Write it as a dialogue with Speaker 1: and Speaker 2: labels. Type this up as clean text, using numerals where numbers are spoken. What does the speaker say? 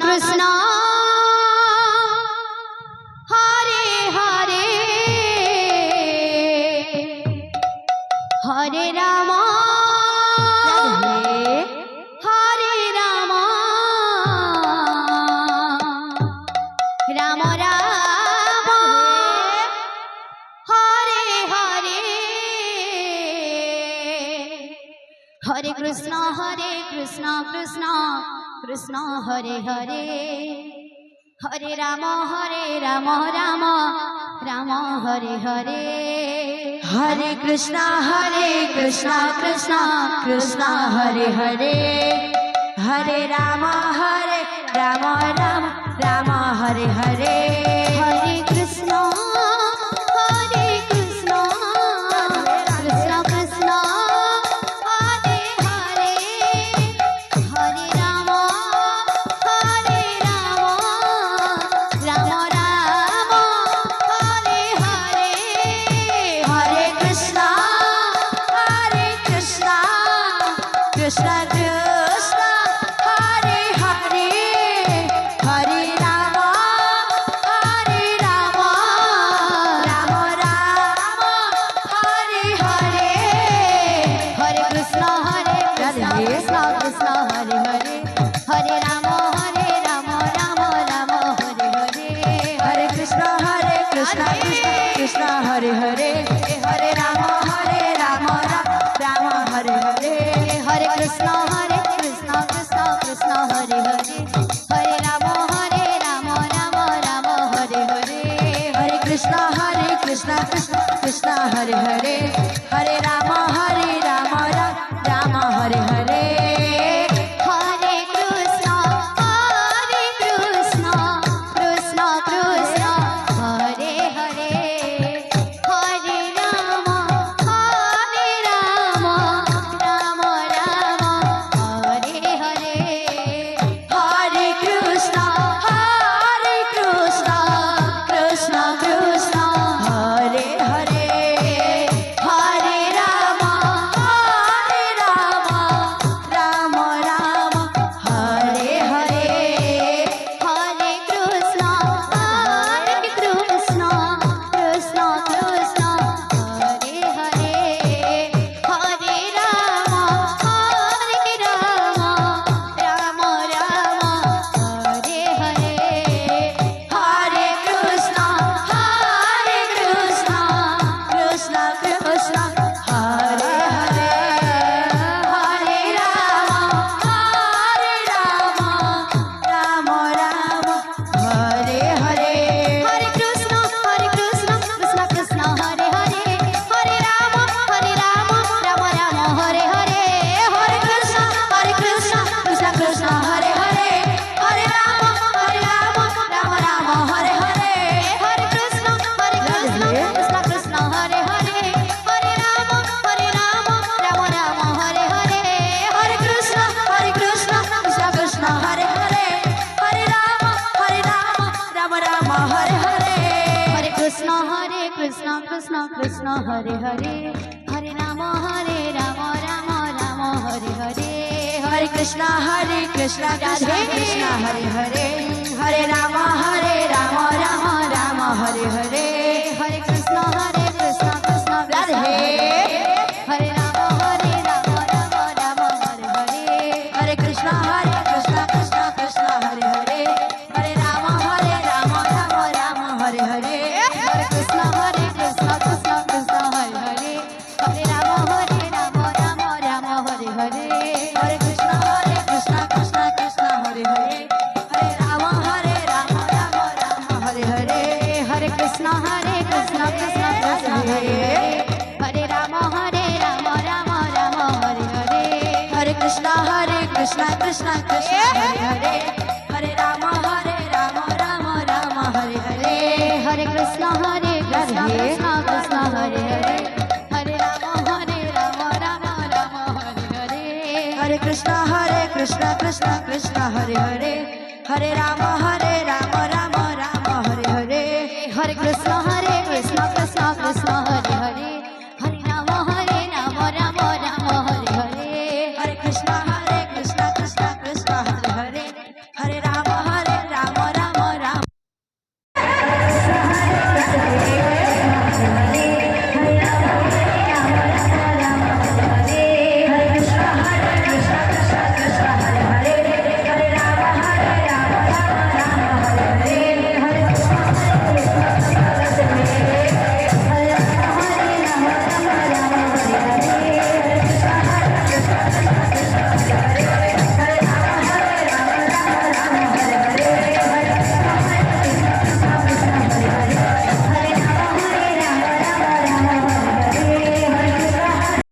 Speaker 1: Krishna Hare Hare Hare Ram Hare Ram Ram Ram Hare Hare Hare Krishna Krishna Krishna Hare Hare Hare Ram Ram Ram Hare Hare
Speaker 2: Hare Krishna Krishna Krishna Hare Hare Hare Ram Ram Ram Hare Hare
Speaker 1: Hare Krishna Krishna Krishna Hare Hare Hare Ram Ram Ram Hare Hare
Speaker 2: Hare Krishna Krishna Krishna Hare Hare Hare Ram Ram Hare Hare
Speaker 1: Hare Krishna Krishna Krishna Hare Hare Hare Ram Ram Ram Hare Hare
Speaker 2: Hare Krishna Krishna Hare Hare Hare Ram Ram Hare Hare
Speaker 1: Hare Krishna Krishna Krishna Hare Hare Hare Ram Ram Ram Hare Hare
Speaker 2: Hare Krishna Krishna Hare Hare Hare Ram Ram Hare Hare
Speaker 1: Hare Krishna Krishna Krishna Hare Hare Hare Ram Ram Ram Hare Hare
Speaker 2: Hare Krishna Krishna Hare Hare Hare Ram Ram Hare Hare
Speaker 1: Hare Krishna Krishna Hare Hare Hare Ram Ram Hare Hare
Speaker 2: Hare Krishna Krishna Hare Hare Hare Ram Ram Hare Hare
Speaker 1: Hare Krishna Krishna Krishna Hare Hare Hare Ram Ram Hare Hare
Speaker 2: Hare Krishna Krishna Hare Hare Hare Ram Ram Hare Hare
Speaker 1: Hare Krishna Krishna Hare Hare Hare Ram Ram Hare Hare
Speaker 2: Hare Krishna Krishna Hare Hare Hare Ram Ram Hare Hare
Speaker 1: Hare Krishna Krishna Hare Hare Hare Ram Ram Hare Hare
Speaker 2: Hare Krishna Krishna Hare Hare Hare Ram Ram Hare Hare
Speaker 1: Hare Krishna Krishna
Speaker 2: Radhe
Speaker 1: Hare Ram Ram Hare Hare
Speaker 2: Hare Krishna Krishna Hare Hare Hare Ram Ram Hare Hare
Speaker 1: Hare Krishna Krishna Hare Hare Hare Ram Ram Hare Hare
Speaker 2: Hare Krishna Krishna Hare Hare Hare Ram Hare Hare
Speaker 1: Hare Krishna Krishna Hare Hare Hare Ram Ram Hare Hare
Speaker 2: Hare Krishna Krishna Hare Hare Hare Ram Ram Hare Hare
Speaker 1: Hare Krishna Krishna Hare Hare Hare Ram Ram Hare Hare
Speaker 2: Hare Krishna Krishna Hare Hare Hare Ram